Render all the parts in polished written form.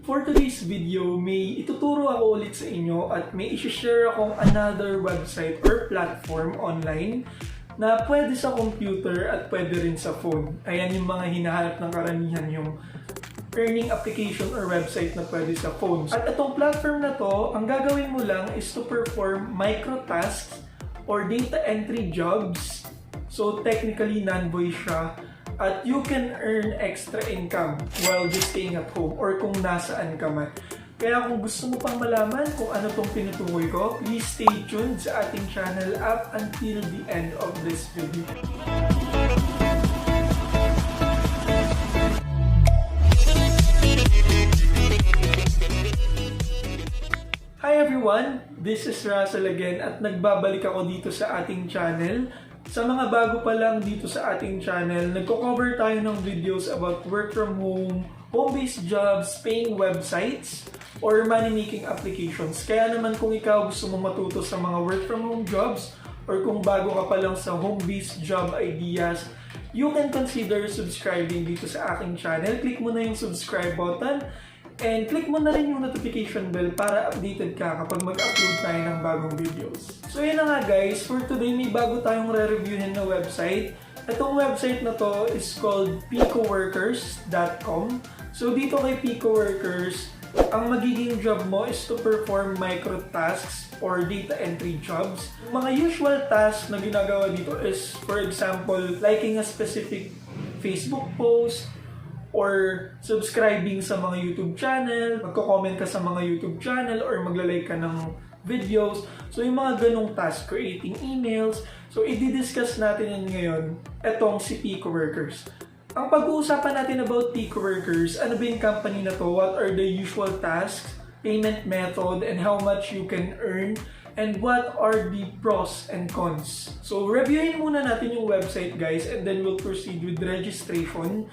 For today's video, may ituturo ako ulit sa inyo at may isi-share akong another website or platform online na pwede sa computer at pwede rin sa phone. Ayan yung mga hinahanap ng karamihan, yung earning application or website na pwede sa phones. At itong platform na to, ang gagawin mo lang is to perform microtasks or data entry jobs. So technically non-voice siya. At you can earn extra income while just staying at home or kung nasaan ka man. Kaya kung gusto mo pang malaman kung ano tong tinutukoy ko, please stay tuned sa ating channel up until the end of this video. Hi everyone! This is Russel again at nagbabalik ako dito sa ating channel. Sa mga bago pa lang dito sa ating channel, nagko-cover tayo ng videos about work from home, home-based jobs, paying websites, or money-making applications. Kaya naman kung ikaw gusto mo matuto sa mga work from home jobs, or kung bago ka pa lang sa home-based job ideas, you can consider subscribing dito sa aking channel. Click mo na yung subscribe button, and click mo na rin yung notification bell para updated ka kapag mag-upload tayo ng bagong videos. So yun na nga guys, for today may bago tayong re-reviewin na website. Itong website na to is called picoworkers.com. So dito kay Picoworkers, ang magiging job mo is to perform microtasks or data entry jobs. Mga usual tasks na ginagawa dito is, for example, liking a specific Facebook post, or subscribing sa mga YouTube channel, magko-comment ka sa mga YouTube channel, or magla-like ka ng videos. So yung mga ganong task, creating emails. So i-discuss natin yun ngayon, etong si Picoworkers. Ang pag-uusapan natin about Picoworkers, ano ba yung company na to, what are the usual tasks, payment method, and how much you can earn, and what are the pros and cons. So reviewin muna natin yung website guys, and then we'll proceed with registration.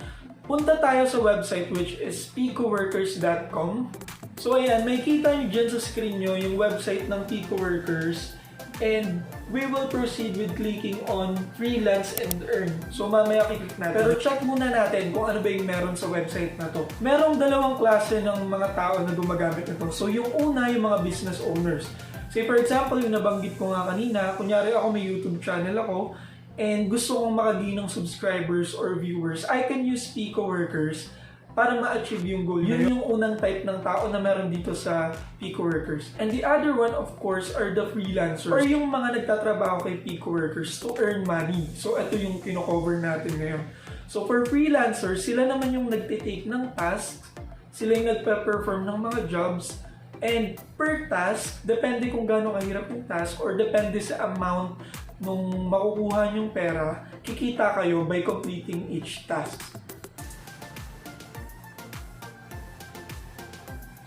Punta tayo sa website which is picoworkers.com. So ayan, may kita nyo dyan sa screen nyo yung website ng Picoworkers. And we will proceed with clicking on freelance and earn. So mamaya kiklik natin. Pero check muna natin kung ano ba yung meron sa website na to. Merong dalawang klase ng mga tao na gumagamit nito. So yung una, yung mga business owners. Say for example, yung nabanggit ko nga kanina, kunyari ako may YouTube channel ako, and gusto kong makagain ng subscribers or viewers, I can use Picoworkers para ma-achieve yung goal. Yun yung unang type ng tao na meron dito sa Picoworkers. And the other one, of course, are the freelancers or yung mga nagtatrabaho kay Picoworkers to earn money. So, ito yung kino-cover natin ngayon. So, for freelancers, sila naman yung nagtitake ng tasks, sila yung nagpe-perform ng mga jobs, and per task, depende kung gaano kahirap yung task or depende sa amount nung makukuha nyong pera, kikita kayo by completing each task.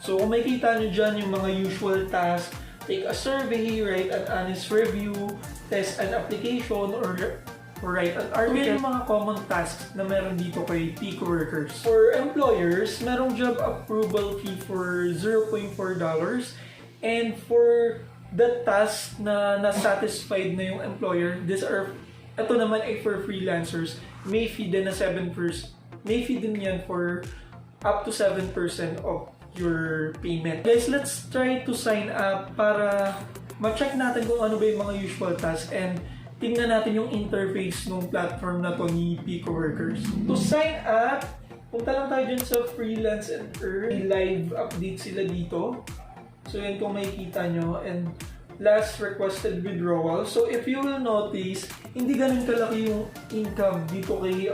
So kung makikita nyo dyan yung mga usual tasks, take a survey, write an honest review, test an application, or write an article. Yung mga common tasks na meron dito kay Picoworkers. For employers, merong job approval fee for $0.4, and for the task na na-satisfied na yung employer, ito naman ay for freelancers, may fee din na 7%. May fee din yan for up to 7% of your payment. Guys, let's try to sign up para ma-check natin kung ano ba yung mga usual tasks and tingnan natin yung interface ng platform na to ni Picoworkers. To sign up, punta lang tayo dyan sa freelance and earn. Live update sila dito. So yan kung makikita nyo, and last requested withdrawal. So if you will notice, hindi ganun kalaki yung income dito kay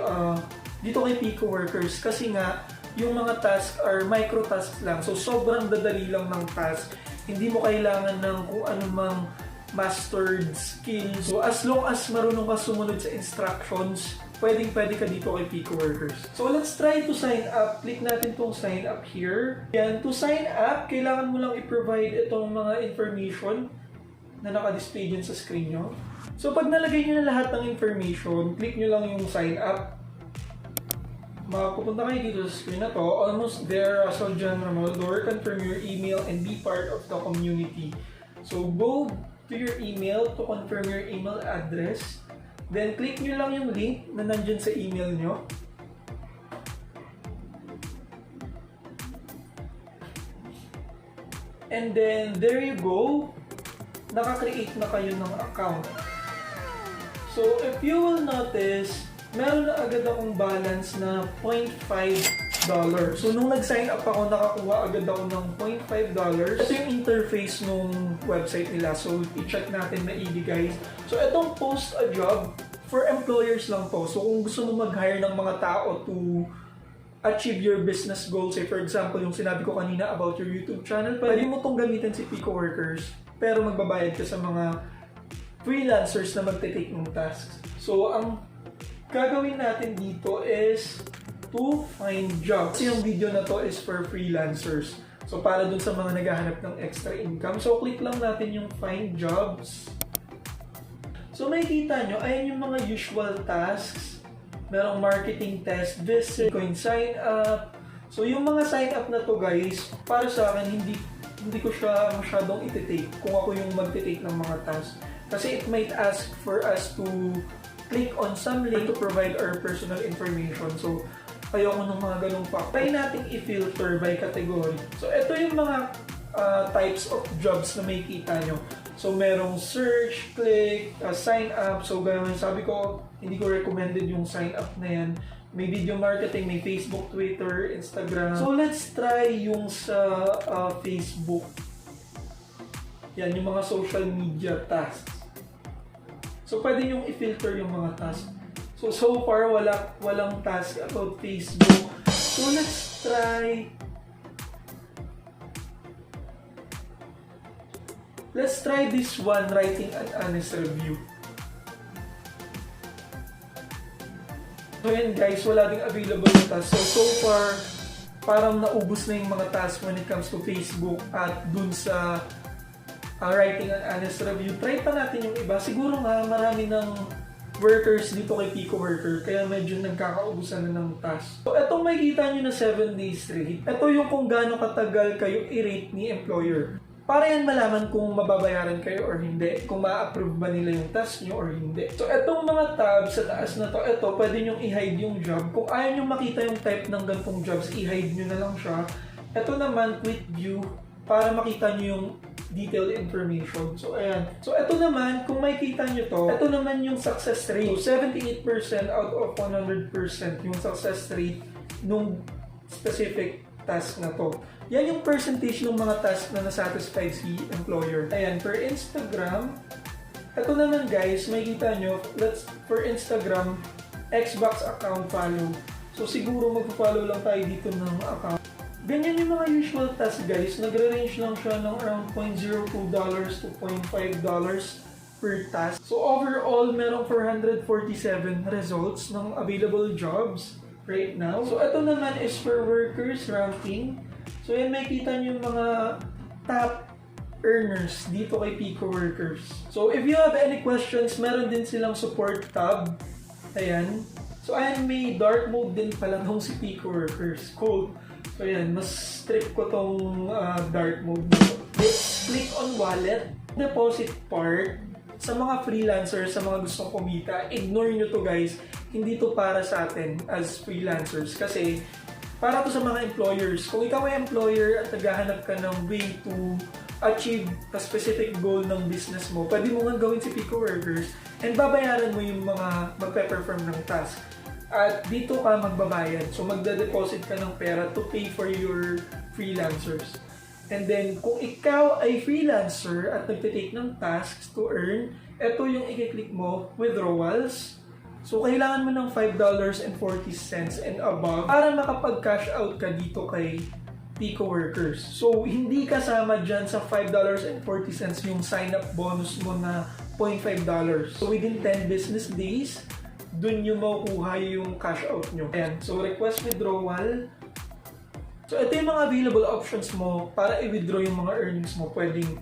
Picoworkers kasi nga yung mga tasks are microtasks lang. So sobrang dadali lang ng task. Hindi mo kailangan ng kung anumang mastered skills. So as long as marunong ka sumunod sa instructions, pwede ka dito kay Picoworkers. So let's try to sign up. Click natin tong sign up here. Yan, to sign up, kailangan mo lang i-provide itong mga information na naka-display dyan sa screen nyo. So pag nalagay nyo na lahat ng information, click nyo lang yung sign up. Mapupunta kayo dito sa screen na to. Almost there, Russel John Remolador. Confirm your email and be part of the community. So go to your email to confirm your email address. Then, click nyo lang yung link na nandyan sa email nyo. And then, there you go. Naka-create na kayo ng account. So, if you will notice, meron na agad akong balance na $0.5. So, nung nag-sign up ako, nakakuha agad ako ng $0.5. Ito yung interface nung website nila. So, i-check natin maigi guys. So, itong post a job, for employers lang to. So, kung gusto mo mag-hire ng mga tao to achieve your business goals, say for example, yung sinabi ko kanina about your YouTube channel, pwede mo itong gamitin si Pico Workers, pero magbabayad ka sa mga freelancers na magte-take ng tasks. So, ang gagawin natin dito is to find jobs. Kasi yung video na to is for freelancers. So, para dun sa mga naghahanap ng extra income. So, click lang natin yung find jobs. So, makikita nyo, ayan yung mga usual tasks. Merong marketing test, visit, coin sign up. So, yung mga sign up na to guys, para sa akin, hindi ko siya masyadong iti-take kung ako yung magti-take ng mga tasks. Kasi it might ask for us to click on some link to provide our personal information. So, ayoko ng mga ganung pa. Try natin i-filter by category. So, ito yung mga types of jobs na makikita nyo. So, merong search, click, sign up. So, gano'n, sabi ko, hindi ko recommended yung sign up na yan. May video marketing, may Facebook, Twitter, Instagram. So, let's try yung sa Facebook. Yan, yung mga social media tasks. So, pwede yung i-filter yung mga tasks. So far, walang task about Facebook. So, let's try... Let's try this one, writing an honest review. So, yan guys, wala ding available na task. So far, parang naubos na yung mga tasks when it comes to Facebook at dun sa writing an honest review. Try pa natin yung iba. Siguro nga marami ng workers dito kay Pico Worker, kaya medyo nagkakaubusan na ng task. So, etong makikita nyo na 7 days straight, ito yung kung gaano katagal kayo i-rate ni employer. Para yan malaman kung mababayaran kayo or hindi, kung ma-approve ba nila yung task nyo or hindi. So, etong mga tabs sa taas na to, ito, pwede nyo i-hide yung job. Kung ayaw nyo makita yung type ng gantong jobs, i-hide nyo na lang siya. Ito naman, quick view, para makita nyo yung detailed information. So, ayan. So, ito naman, kung makikita nyo to, ito naman yung success rate. So, 78% out of 100% yung success rate nung specific task na to. Yan yung percentage ng mga task na nasatisfied si employer. Ayan, per Instagram, ito naman guys, makikita nyo, for Instagram, Xbox account follow. So, siguro mag-follow lang tayo dito ng account. Ganyan yung mga usual tasks guys, nagre-range lang siya ng around $0.02 to $0.5 per task. So overall, merong 447 results ng available jobs right now. So ito naman is for workers ranking. So yan, makikita nyo yung mga top earners dito kay Pico Workers. So if you have any questions, meron din silang support tab. Ayan. So ayan, may dark mode din pala nung si Pico Workers. Cool. So yan, mas trip ko tong dark mode nito. Let's click on wallet. Deposit part, sa mga freelancers, sa mga gustong kumita, ignore nyo to guys. Hindi to para sa atin as freelancers. Kasi, para to sa mga employers. Kung ikaw ay employer at naghahanap ka ng way to achieve a specific goal ng business mo, pwede mo nga gawin si Pico Workers and babayaran mo yung mga magpe-perform ng task. At dito ka magbabayad. So, magda-deposit ka ng pera to pay for your freelancers. And then, kung ikaw ay freelancer at nagtitake ng tasks to earn, ito yung i-click mo, withdrawals. So, kailangan mo ng $5.40 and above para makapag-cash out ka dito kay Pico Workers. So, hindi kasama dyan sa $5.40 yung sign-up bonus mo na $0.5. So, within 10 business days, dun yung makukuha yung cash out nyo. Ayan. So, request withdrawal. So, ito yung mga available options mo para i-withdraw yung mga earnings mo. Pwedeng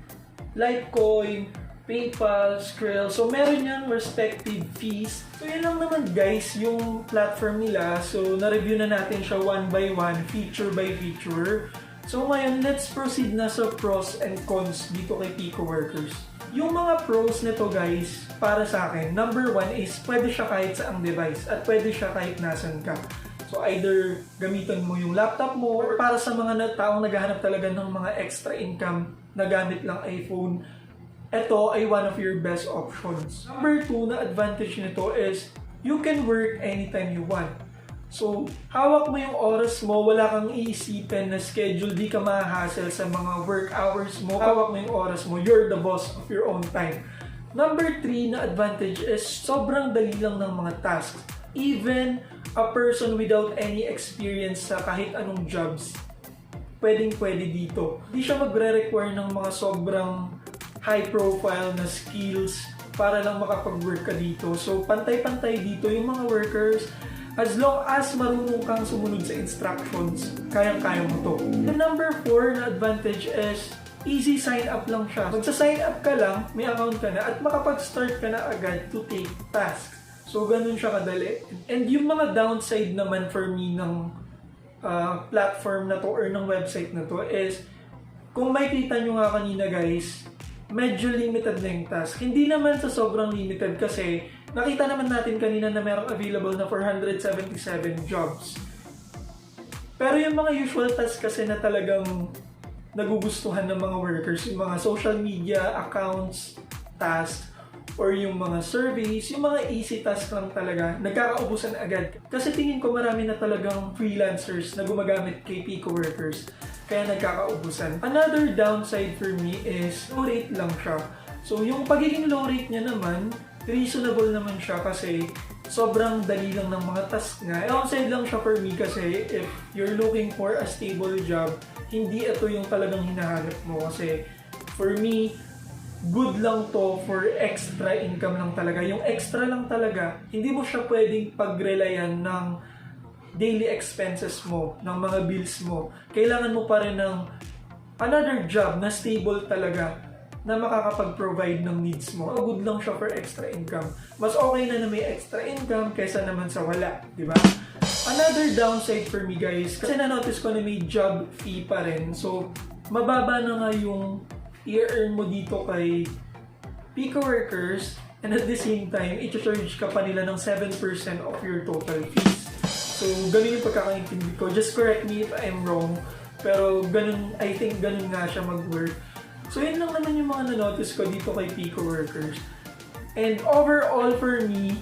Litecoin, PayPal, Skrill. So, meron yan respective fees. So, yun lang naman guys, yung platform nila. So, na-review na natin siya one by one, feature by feature. So, ngayon, let's proceed na sa pros and cons dito kay Pico Workers. Yung mga pros nito guys, para sa akin, number one is pwede siya kahit saang device at pwede siya kahit nasan ka. So either gamitan mo yung laptop mo, or para sa mga taong naghahanap talaga ng mga extra income na gamit lang iPhone, ito ay one of your best options. Number 2 na advantage nito is you can work anytime you want. So, hawak mo yung oras mo, wala kang iisipin na schedule, di ka ma-hassle sa mga work hours mo. Hawak mo yung oras mo, you're the boss of your own time. Number 3 na advantage is sobrang dali lang ng mga tasks. Even a person without any experience sa kahit anong jobs, pwede dito. Di siya magre-require ng mga sobrang high profile na skills para lang makapag-work ka dito. So, pantay-pantay dito yung mga workers. As long as marunong kang sumunod sa instructions, kayang-kaya mo to. The number 4 na advantage is easy sign up lang siya. Magsa-sign up ka lang, may account ka na, at makapag-start ka na agad to take tasks. So, ganun siya kadali. And yung mga downside naman for me ng platform na to or ng website na to is, kung makikita nyo nga kanina guys, medyo limited na yung task. Hindi naman sa sobrang limited kasi nakita naman natin kanina na merong available na 477 jobs. Pero yung mga usual tasks kasi na talagang nagugustuhan ng mga workers, yung mga social media accounts, tasks, or yung mga surveys, yung mga easy tasks lang talaga, nagkakaubusan agad. Kasi tingin ko marami na talagang freelancers na gumagamit kay Pico workers, kaya nagkakaubusan. Another downside for me is low rate lang siya. So yung pagiging low rate niya naman, reasonable naman siya kasi sobrang dali lang ng mga tasks nga. Downside lang siya for me kasi if you're looking for a stable job, hindi ito yung talagang hinahanap mo. Kasi for me, good lang to for extra income lang talaga. Yung extra lang talaga, hindi mo siya pwedeng pagrelayan ng daily expenses mo, ng mga bills mo. Kailangan mo pa rin ng another job na stable talaga na makakapag-provide ng needs mo. Good lang siya for extra income. Mas okay na may extra income kaysa naman sa wala, di ba? Another downside for me guys, kasi na-notice ko na may job fee pa rin. So, mababa na nga yung i-earn mo dito kay Pico workers, and at the same time, i-charge ka pa nila ng 7% of your total fees. So, ganun yung pagkakaintindi ko. Just correct me if I'm wrong, pero ganun, I think ganun nga siya mag-work. So, yun lang naman yung mga na-notice ko dito kay Pico workers. And overall for me,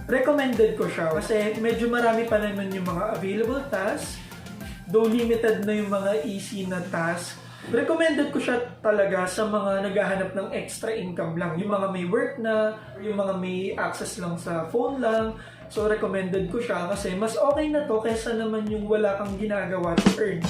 recommended ko siya kasi medyo marami pa naman yung mga available tasks. Though limited na yung mga easy na tasks, recommended ko siya talaga sa mga naghahanap ng extra income lang. Yung mga may work na, yung mga may access lang sa phone lang. So, recommended ko siya kasi mas okay na to kaysa naman yung wala kang ginagawa to earn.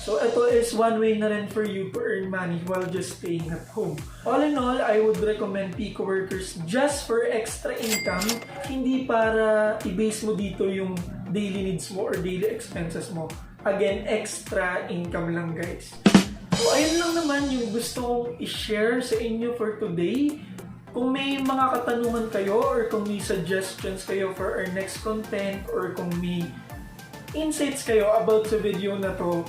So, ito is one way na rin for you to earn money while just staying at home. All in all, I would recommend Pico workers just for extra income, hindi para i-base mo dito yung daily needs mo or daily expenses mo. Again, extra income lang guys. So, ayun lang naman yung gusto kong i-share sa inyo for today. Kung may mga katanungan kayo or kung may suggestions kayo for our next content or kung may insights kayo about sa video na to,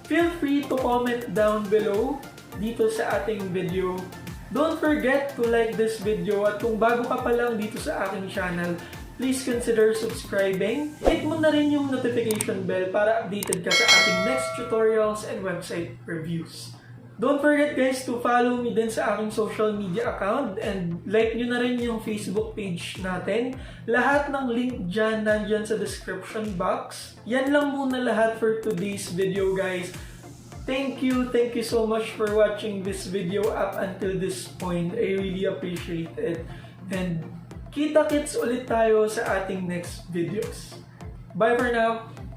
feel free to comment down below dito sa ating video. Don't forget to like this video at kung bago ka pa lang dito sa aking channel, please consider subscribing. Hit mo na rin yung notification bell para updated ka sa ating next tutorials and website reviews. Don't forget guys to follow me din sa aking social media account and like nyo na rin yung Facebook page natin. Lahat ng link dyan nandyan sa description box. Yan lang muna lahat for today's video guys. Thank you so much for watching this video up until this point. I really appreciate it. And kita-kits ulit tayo sa ating next videos. Bye for now!